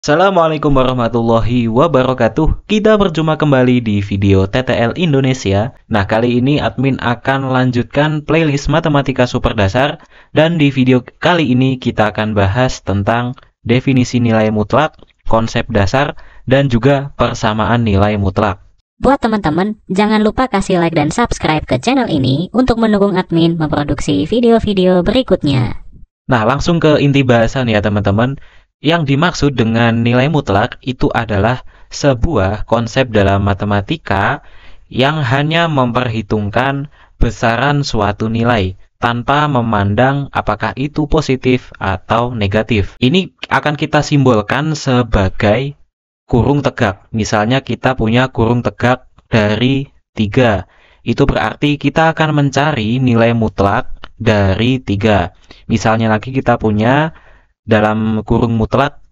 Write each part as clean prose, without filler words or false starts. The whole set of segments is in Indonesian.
Assalamualaikum warahmatullahi wabarakatuh. Kita berjumpa kembali di video TTL Indonesia. Nah, kali ini admin akan melanjutkan playlist Matematika Super Dasar. Dan di video kali ini kita akan bahas tentang definisi nilai mutlak, konsep dasar, dan juga persamaan nilai mutlak. Buat teman-teman, jangan lupa kasih like dan subscribe ke channel ini untuk mendukung admin memproduksi video-video berikutnya. Nah, langsung ke inti bahasan ya teman-teman. Yang dimaksud dengan nilai mutlak itu adalah sebuah konsep dalam matematika yang hanya memperhitungkan besaran suatu nilai tanpa memandang apakah itu positif atau negatif. Ini akan kita simbolkan sebagai kurung tegak. Misalnya kita punya kurung tegak dari 3. Itu berarti kita akan mencari nilai mutlak dari 3. Misalnya lagi kita punya dalam kurung mutlak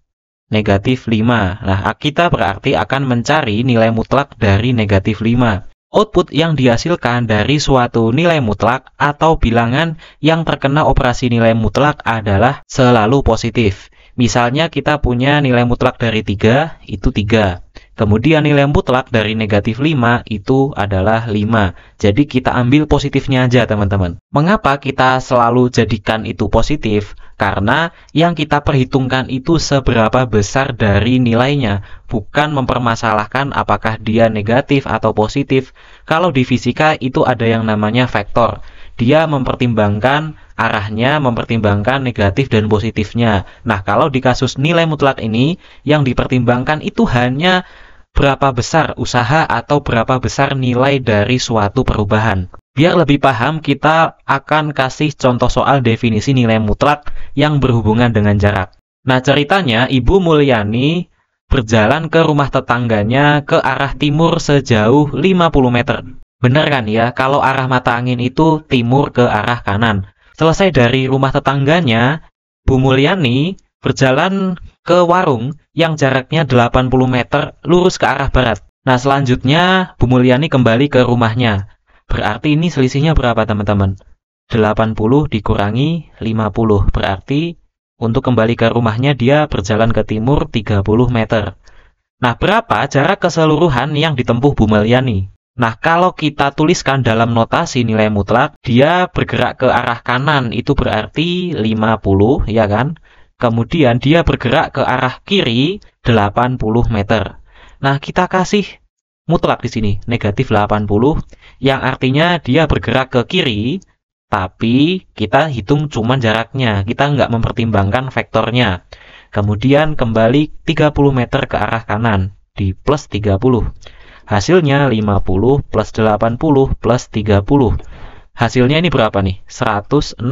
negatif 5. Nah, kita berarti akan mencari nilai mutlak dari negatif 5. Output yang dihasilkan dari suatu nilai mutlak atau bilangan yang terkena operasi nilai mutlak adalah selalu positif. Misalnya kita punya nilai mutlak dari 3, itu 3. Kemudian nilai mutlak dari negatif 5 itu adalah 5. Jadi kita ambil positifnya aja teman-teman. Mengapa kita selalu jadikan itu positif? Karena yang kita perhitungkan itu seberapa besar dari nilainya, bukan mempermasalahkan apakah dia negatif atau positif. Kalau di fisika itu ada yang namanya vektor. Dia mempertimbangkan arahnya, mempertimbangkan negatif dan positifnya. Nah, kalau di kasus nilai mutlak ini, yang dipertimbangkan itu hanya berapa besar usaha atau berapa besar nilai dari suatu perubahan. Biar lebih paham, kita akan kasih contoh soal definisi nilai mutlak yang berhubungan dengan jarak. Nah, ceritanya Ibu Mulyani berjalan ke rumah tetangganya ke arah timur sejauh 50 meter. Benar kan ya, kalau arah mata angin itu timur ke arah kanan. Selesai dari rumah tetangganya, Bu Mulyani berjalan ke warung yang jaraknya 80 meter lurus ke arah barat. Nah, selanjutnya Bu Mulyani kembali ke rumahnya. Berarti ini selisihnya berapa teman-teman? 80 dikurangi 50. Berarti untuk kembali ke rumahnya dia berjalan ke timur 30 meter. Nah, berapa jarak keseluruhan yang ditempuh Bu Mulyani? Nah, kalau kita tuliskan dalam notasi nilai mutlak, dia bergerak ke arah kanan, itu berarti 50, ya kan? Kemudian dia bergerak ke arah kiri 80 meter. Nah, kita kasih mutlak di sini, negatif 80, yang artinya dia bergerak ke kiri, tapi kita hitung cuma jaraknya, kita nggak mempertimbangkan vektornya. Kemudian kembali 30 meter ke arah kanan, di plus 30. Hasilnya 50 plus 80 plus 30. Hasilnya ini berapa nih? 160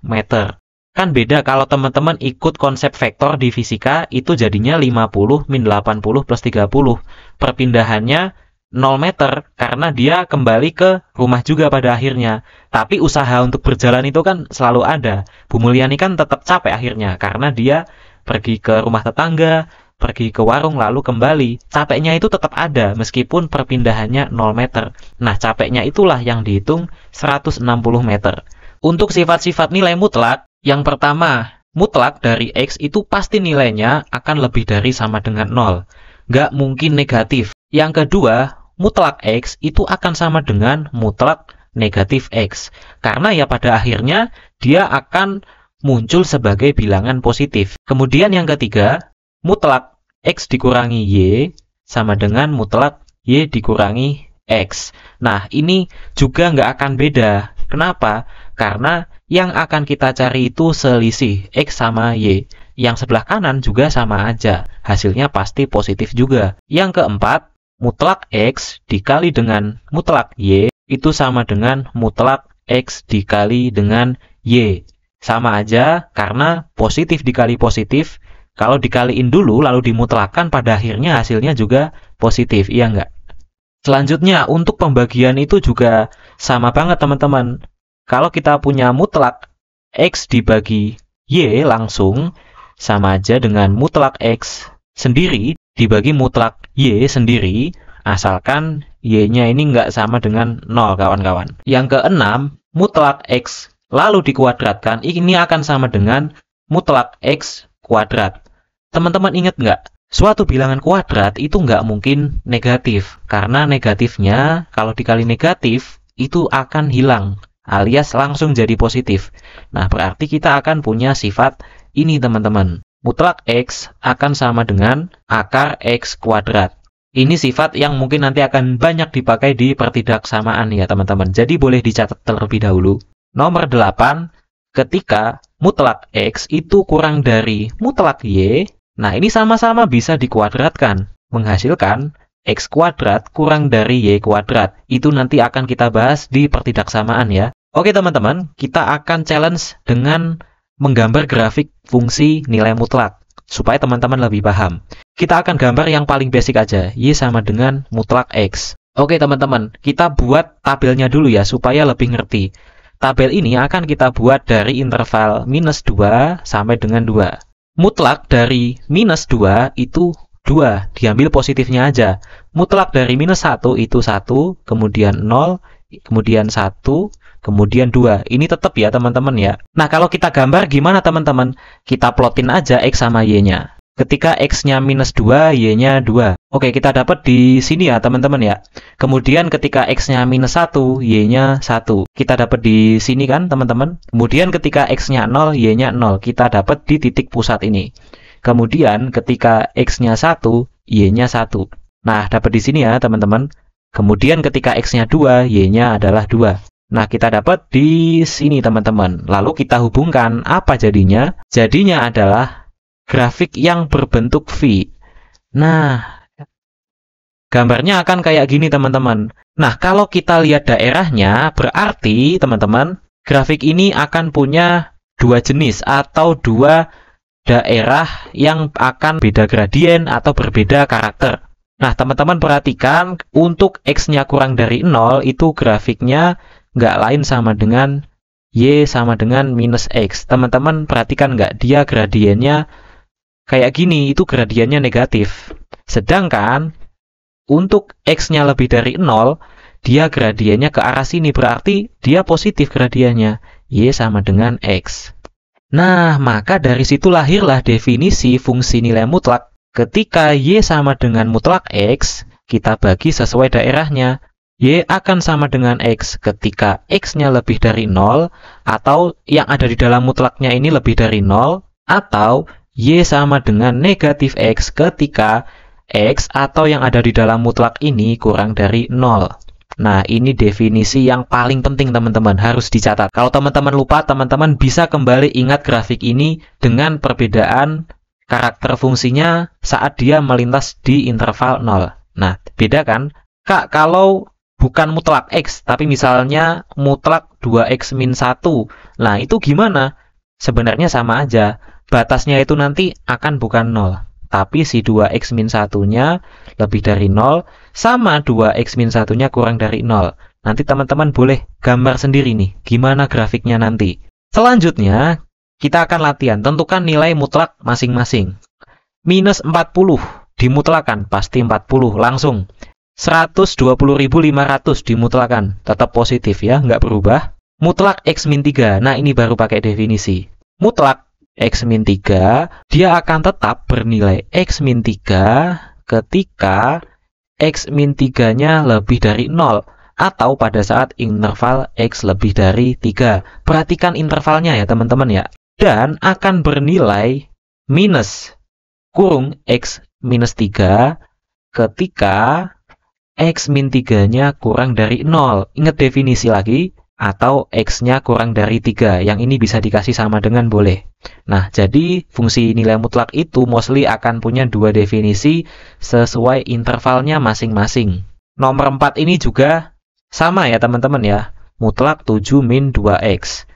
meter. Kan beda kalau teman-teman ikut konsep vektor di fisika, itu jadinya 50 min 80 plus 30. Perpindahannya 0 meter karena dia kembali ke rumah juga pada akhirnya. Tapi usaha untuk berjalan itu kan selalu ada. Bu Mulyani kan tetap capek akhirnya karena dia pergi ke rumah tetangga, pergi ke warung lalu kembali. Capeknya itu tetap ada meskipun perpindahannya 0 meter. Nah, capeknya itulah yang dihitung 160 meter. Untuk sifat-sifat nilai mutlak, yang pertama, mutlak dari X itu pasti nilainya akan lebih dari sama dengan 0. Nggak mungkin negatif. Yang kedua, mutlak X itu akan sama dengan mutlak negatif X. Karena ya pada akhirnya dia akan muncul sebagai bilangan positif. Kemudian yang ketiga, mutlak X dikurangi Y sama dengan mutlak Y dikurangi X. Nah, ini juga nggak akan beda. Kenapa? Karena yang akan kita cari itu selisih X sama Y. Yang sebelah kanan juga sama aja. Hasilnya pasti positif juga. Yang keempat, mutlak X dikali dengan mutlak Y itu sama dengan mutlak X dikali dengan Y. Sama aja karena positif dikali positif. Kalau dikaliin dulu lalu dimutlakan pada akhirnya hasilnya juga positif, iya nggak? Selanjutnya untuk pembagian itu juga sama banget teman-teman. Kalau kita punya mutlak X dibagi Y langsung sama aja dengan mutlak X sendiri dibagi mutlak Y sendiri, asalkan Y-nya ini nggak sama dengan 0 kawan-kawan. Yang keenam, mutlak X lalu dikuadratkan, ini akan sama dengan mutlak X kuadrat. Teman-teman ingat nggak? Suatu bilangan kuadrat itu nggak mungkin negatif, karena negatifnya kalau dikali negatif itu akan hilang, alias langsung jadi positif. Nah, berarti kita akan punya sifat ini teman-teman. Mutlak X akan sama dengan akar X kuadrat. Ini sifat yang mungkin nanti akan banyak dipakai di pertidaksamaan ya teman-teman. Jadi boleh dicatat terlebih dahulu. Nomor 8, ketika mutlak X itu kurang dari mutlak Y, nah ini sama-sama bisa dikuadratkan, menghasilkan X kuadrat kurang dari Y kuadrat. Itu nanti akan kita bahas di pertidaksamaan ya. Oke teman-teman, kita akan challenge dengan menggambar grafik fungsi nilai mutlak, supaya teman-teman lebih paham. Kita akan gambar yang paling basic aja, Y sama dengan mutlak X. Oke teman-teman, kita buat tabelnya dulu ya, supaya lebih ngerti. Tabel ini akan kita buat dari interval minus 2 sampai dengan 2. Mutlak dari minus 2 itu 2, diambil positifnya aja. Mutlak dari minus 1 itu 1, kemudian 0, kemudian 1, kemudian 2. Ini tetap ya teman-teman ya. Nah, kalau kita gambar gimana teman-teman? Kita plotin aja X sama Y-nya. Ketika X-nya minus 2, Y-nya 2. Oke, kita dapat di sini ya teman-teman ya. Kemudian ketika X-nya minus 1, Y-nya 1. Kita dapat di sini kan teman-teman. Kemudian ketika X-nya 0, Y-nya 0. Kita dapat di titik pusat ini. Kemudian ketika X-nya 1, Y-nya 1. Nah, dapat di sini ya teman-teman. Kemudian ketika X-nya 2, Y-nya adalah 2. Nah, kita dapat di sini teman-teman. Lalu kita hubungkan apa jadinya? Jadinya adalah grafik yang berbentuk V. Nah, gambarnya akan kayak gini teman-teman. Nah, kalau kita lihat daerahnya, berarti teman-teman, grafik ini akan punya dua jenis atau dua daerah yang akan beda gradien atau berbeda karakter. Nah, teman-teman perhatikan, untuk X-nya kurang dari 0, itu grafiknya nggak lain sama dengan Y sama dengan minus X. Teman-teman perhatikan nggak, dia gradiennya kayak gini, itu gradiennya negatif. Sedangkan untuk X-nya lebih dari 0, dia gradiennya ke arah sini, berarti dia positif gradiennya, Y sama dengan X. Nah, maka dari situ lahirlah definisi fungsi nilai mutlak. Ketika Y sama dengan mutlak X, kita bagi sesuai daerahnya. Y akan sama dengan X ketika X-nya lebih dari 0, atau yang ada di dalam mutlaknya ini lebih dari 0, atau Y sama dengan negatif X ketika X atau yang ada di dalam mutlak ini kurang dari 0. Nah, ini definisi yang paling penting teman-teman, harus dicatat. Kalau teman-teman lupa, teman-teman bisa kembali ingat grafik ini dengan perbedaan karakter fungsinya saat dia melintas di interval 0. Nah, beda kan? Kak, kalau bukan mutlak X, tapi misalnya mutlak 2X min 1. Nah, itu gimana? Sebenarnya sama aja. Batasnya itu nanti akan bukan 0. Tapi si 2X min 1-nya lebih dari 0, sama 2X min 1-nya kurang dari 0. Nanti teman-teman boleh gambar sendiri nih, gimana grafiknya nanti. Selanjutnya, kita akan latihan. Tentukan nilai mutlak masing-masing. Minus 40 dimutlakan, pasti 40, langsung. 120.500 dimutlakan, tetap positif ya, nggak berubah. Mutlak X min 3, nah ini baru pakai definisi. Mutlak X min 3, dia akan tetap bernilai X min 3 ketika X min 3-nya lebih dari 0, atau pada saat interval X lebih dari 3. Perhatikan intervalnya ya teman-teman ya. Dan akan bernilai minus kurung X minus 3 ketika X min 3-nya kurang dari 0. Ingat definisi lagi, atau X-nya kurang dari 3. Yang ini bisa dikasih sama dengan boleh. Nah, jadi fungsi nilai mutlak itu mostly akan punya dua definisi sesuai intervalnya masing-masing. Nomor 4 ini juga sama ya teman-teman ya. Mutlak 7 min 2X.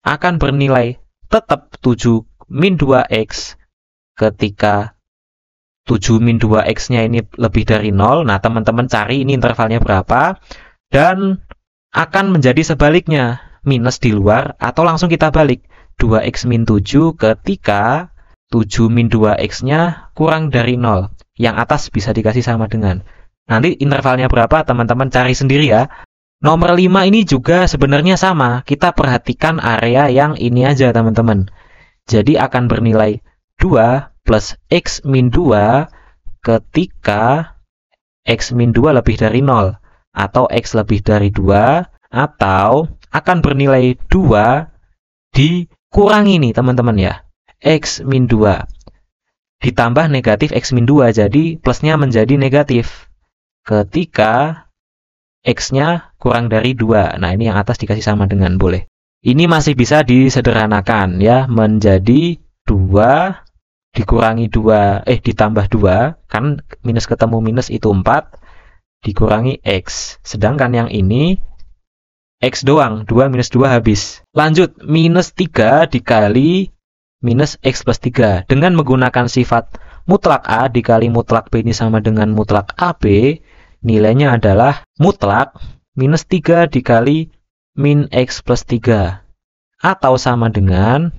Akan bernilai tetap 7 min 2X ketika 7 min 2X-nya ini lebih dari 0. Nah, teman-teman cari ini intervalnya berapa. Dan akan menjadi sebaliknya, minus di luar, atau langsung kita balik. 2X min 7 ketika 7 min 2X-nya kurang dari 0. Yang atas bisa dikasih sama dengan. Nanti intervalnya berapa, teman-teman cari sendiri ya. Nomor 5 ini juga sebenarnya sama. Kita perhatikan area yang ini aja, teman-teman. Jadi akan bernilai 2 plus X min 2 ketika X min 2 lebih dari 0 atau X lebih dari 2 atau akan bernilai 2 dikurangi nih teman-teman ya, X min 2 ditambah negatif X min 2, jadi plusnya menjadi negatif ketika X-nya kurang dari 2. Nah, ini yang atas dikasih sama dengan, boleh. Ini masih bisa disederhanakan ya, menjadi 2 dikurangi 2, ditambah 2, kan minus ketemu minus itu 4, dikurangi X. Sedangkan yang ini, X doang, 2 minus 2 habis. Lanjut, minus 3 dikali minus X plus 3. Dengan menggunakan sifat mutlak A dikali mutlak B ini sama dengan mutlak AB, nilainya adalah mutlak minus 3 dikali min X plus 3. Atau sama dengan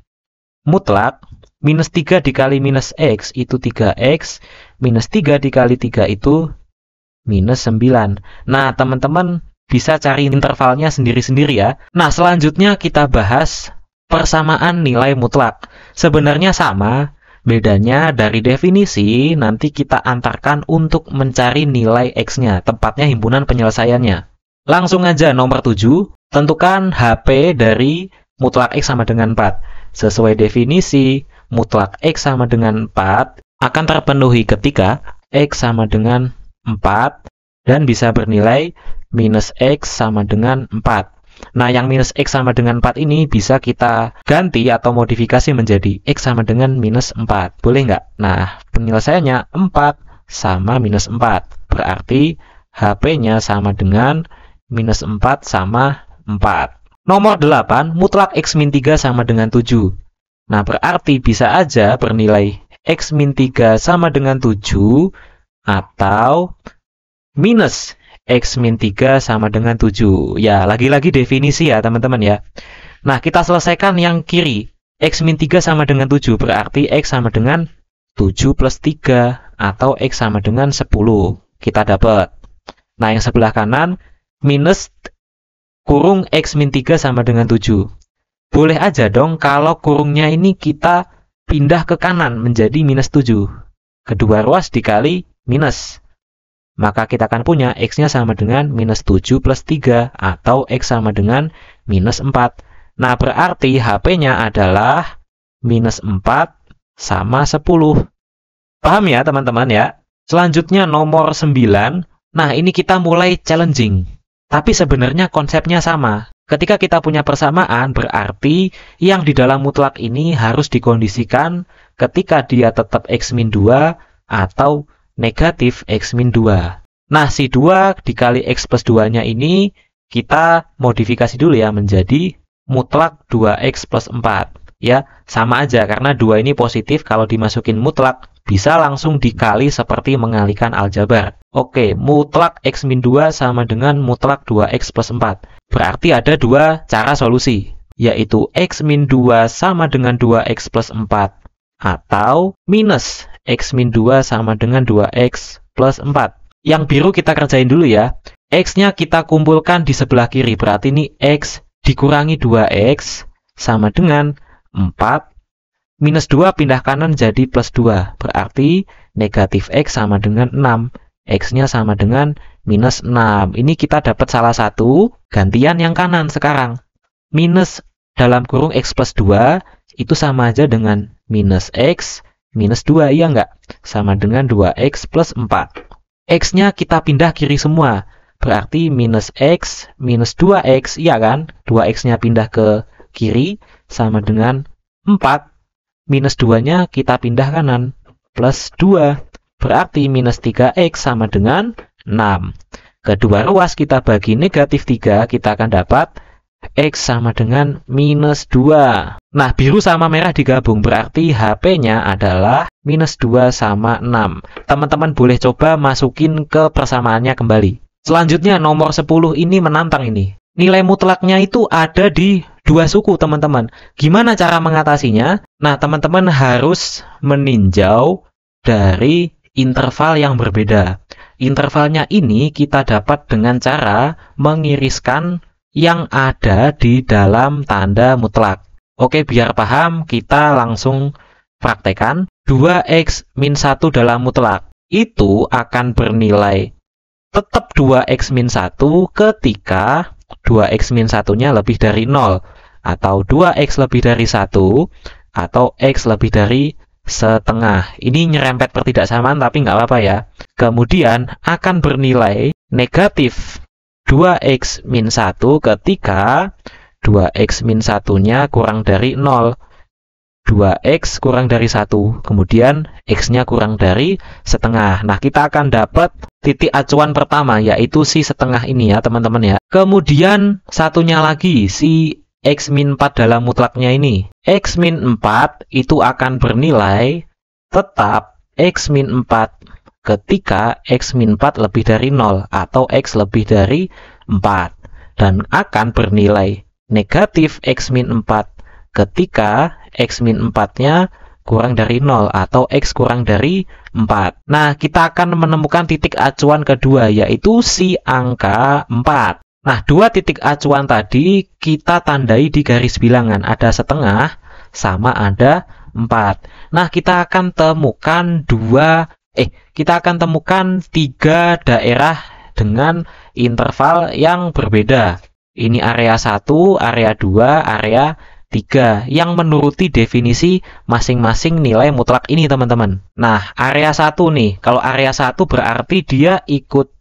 mutlak minus 3 dikali minus X itu 3X, minus 3 dikali 3 itu minus 9. Nah, teman-teman bisa cari intervalnya sendiri-sendiri ya. Nah, selanjutnya kita bahas persamaan nilai mutlak. Sebenarnya sama, bedanya dari definisi nanti kita antarkan untuk mencari nilai X-nya, tepatnya himpunan penyelesaiannya. Langsung aja nomor 7, tentukan HP dari mutlak X sama dengan 4. Sesuai definisi, mutlak X sama dengan 4 akan terpenuhi ketika X sama dengan 4 dan bisa bernilai minus X sama dengan 4. Nah, yang minus X sama dengan 4 ini bisa kita ganti atau modifikasi menjadi X sama dengan minus 4. Boleh nggak? Nah, penyelesaiannya 4 sama minus 4. Berarti HP-nya sama dengan minus 4 sama 4. Nomor 8, mutlak X min 3 sama dengan 7. Nah, berarti bisa aja bernilai X min 3 sama dengan 7 atau minus X min 3 sama dengan 7. Ya, lagi-lagi definisi ya teman-teman ya. Nah, kita selesaikan yang kiri. X min 3 sama dengan 7, berarti X sama dengan 7 plus 3 atau X sama dengan 10. Kita dapat. Nah, yang sebelah kanan minus kurung X min 3 sama dengan 7. Boleh aja dong kalau kurungnya ini kita pindah ke kanan menjadi minus 7. Kedua ruas dikali minus. Maka kita akan punya X-nya sama dengan minus 7 plus 3 atau X sama dengan minus 4. Nah, berarti HP-nya adalah minus 4 sama 10. Paham ya teman-teman ya? Selanjutnya nomor 9. Nah, ini kita mulai challenging. Tapi sebenarnya konsepnya sama. Ketika kita punya persamaan, berarti yang di dalam mutlak ini harus dikondisikan ketika dia tetap X min 2 atau negatif X min 2. Nah, si 2 dikali X plus 2-nya ini kita modifikasi dulu ya menjadi mutlak 2X plus 4. Ya, sama aja karena 2 ini positif, kalau dimasukin mutlak bisa langsung dikali seperti mengalihkan aljabar. Oke, mutlak X min 2 sama dengan mutlak 2X plus 4. Berarti ada dua cara solusi, yaitu X min 2 sama dengan 2X plus 4 atau minus X min 2 sama dengan 2X plus 4. Yang biru kita kerjain dulu ya. X-nya kita kumpulkan di sebelah kiri. Berarti ini X dikurangi 2X sama dengan 4. Minus 2 pindah kanan jadi plus 2. Berarti negatif X sama dengan 6. X-nya sama dengan minus 6. Ini kita dapat salah satu. Gantian yang kanan sekarang. Minus dalam kurung X plus 2 itu sama aja dengan minus X minus 2, iya nggak? Sama dengan 2X plus 4. X-nya kita pindah kiri semua. Berarti minus X minus 2X, iya kan? 2X-nya pindah ke kiri, sama dengan 4. Minus 2-nya kita pindah kanan, plus 2. Berarti minus 3X sama dengan 6. Kedua ruas kita bagi negatif 3, kita akan dapat X sama dengan minus 2. Nah, biru sama merah digabung, berarti HP-nya adalah minus 2 sama 6. Teman-teman boleh coba masukin ke persamaannya kembali. Selanjutnya, nomor 10 ini menantang ini. Nilai mutlaknya itu ada di dua suku, teman-teman. Gimana cara mengatasinya? Nah, teman-teman harus meninjau dari interval yang berbeda. Intervalnya ini kita dapat dengan cara mengiriskan yang ada di dalam tanda mutlak. Oke, biar paham, kita langsung praktekkan. 2x min 1 dalam mutlak itu akan bernilai tetap 2x min 1 ketika 2x min 1-nya lebih dari 0, atau 2x lebih dari 1, atau x lebih dari setengah. Ini nyerempet pertidaksamaan tapi nggak apa-apa ya. Kemudian akan bernilai negatif 2x min 1 ketika 2x min 1-nya kurang dari 0. 2x kurang dari 1, kemudian x-nya kurang dari setengah. Nah, kita akan dapat titik acuan pertama, yaitu si setengah ini ya teman-teman ya. Kemudian satunya lagi, si x min 4 dalam mutlaknya ini. X min 4 itu akan bernilai tetap x min 4 ketika x min 4 lebih dari 0 atau x lebih dari 4. Dan akan bernilai negatif x min 4 ketika x min 4-nya kurang dari 0 atau x kurang dari 4. Nah, kita akan menemukan titik acuan kedua, yaitu si angka 4. Nah, dua titik acuan tadi kita tandai di garis bilangan. Ada setengah sama ada 4. Nah, kita akan temukan tiga daerah dengan interval yang berbeda. Ini area 1, area 2, area 3 yang menuruti definisi masing-masing nilai mutlak ini teman-teman. Nah, area 1 nih, kalau area 1 berarti dia ikut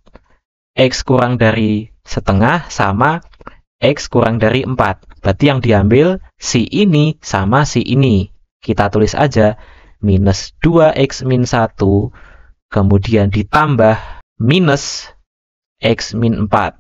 x kurang dari setengah sama x kurang dari 4. Berarti yang diambil si ini sama si ini. Kita tulis aja minus 2x min 1 kemudian ditambah minus x min 4.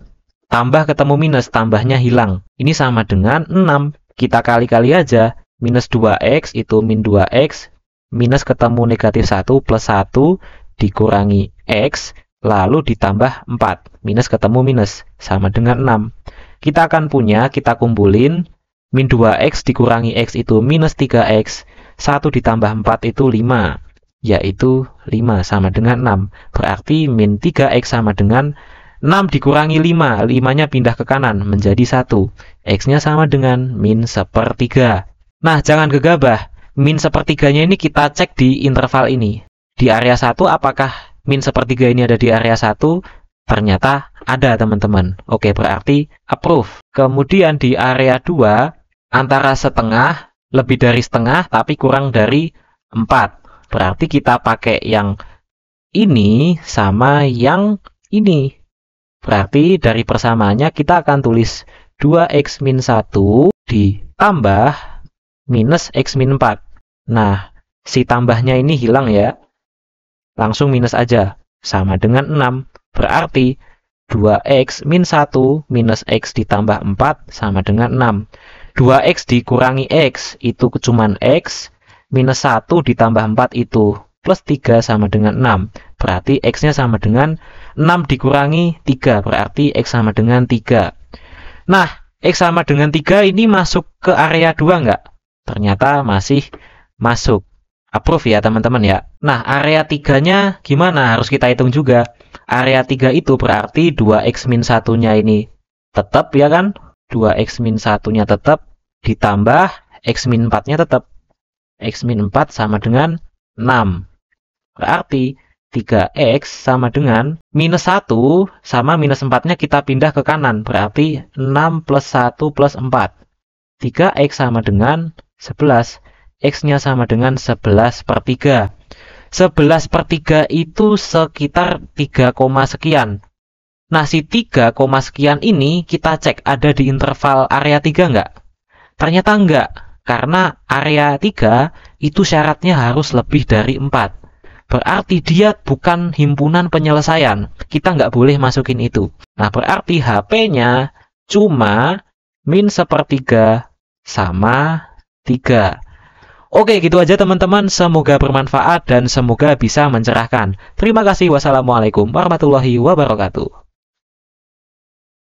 Tambah ketemu minus, tambahnya hilang. Ini sama dengan 6. Kita kali-kali aja, minus 2x itu min 2x, minus ketemu negatif 1 plus 1 dikurangi x, lalu ditambah 4, minus ketemu minus, sama dengan 6. Kita akan punya, kita kumpulin, min 2x dikurangi x itu minus 3x, 1 ditambah 4 itu 5, yaitu 5 sama dengan 6. Berarti min 3x sama dengan 6 dikurangi 5, 5-nya pindah ke kanan menjadi 1. X-nya sama dengan min sepertiga. Nah, jangan gegabah. Min sepertiganya ini kita cek di interval ini. Di area 1, apakah min sepertiga ini ada di area 1? Ternyata ada, teman-teman. Oke, berarti approve. Kemudian di area 2, antara setengah, lebih dari setengah, tapi kurang dari 4. Berarti kita pakai yang ini sama yang ini. Berarti dari persamaannya kita akan tulis 2x min 1 ditambah minus x min 4. Nah, si tambahnya ini hilang ya. Langsung minus aja. Sama dengan 6. Berarti 2x min 1 minus x ditambah 4 sama dengan 6. 2x dikurangi x itu cuman x. Minus 1 ditambah 4 itu plus 3 sama dengan 6. Berarti x-nya sama dengan 6 dikurangi 3. Berarti x sama dengan 3. Nah, x sama dengan 3 ini masuk ke area 2 nggak? Ternyata masih masuk. Approve ya teman-teman ya. Nah, area 3-nya gimana? Harus kita hitung juga. Area 3 itu berarti 2x min 1-nya ini tetap ya kan? 2x min 1-nya tetap ditambah x min 4-nya tetap. X min 4 sama dengan 6. Berarti 3x sama dengan minus 1 sama minus 4-nya kita pindah ke kanan. Berarti 6 plus 1 plus 4. 3x sama dengan 11. X-nya sama dengan 11 per 3. 11 per 3 itu sekitar 3, sekian. Nah, si 3, sekian ini kita cek ada di interval area 3 nggak? Ternyata enggak. Karena area 3 itu syaratnya harus lebih dari 4. Berarti dia bukan himpunan penyelesaian. Kita nggak boleh masukin itu. Nah, berarti HP-nya cuma min sepertiga sama 3. Oke, gitu aja teman-teman. Semoga bermanfaat dan semoga bisa mencerahkan. Terima kasih. Wassalamualaikum warahmatullahi wabarakatuh.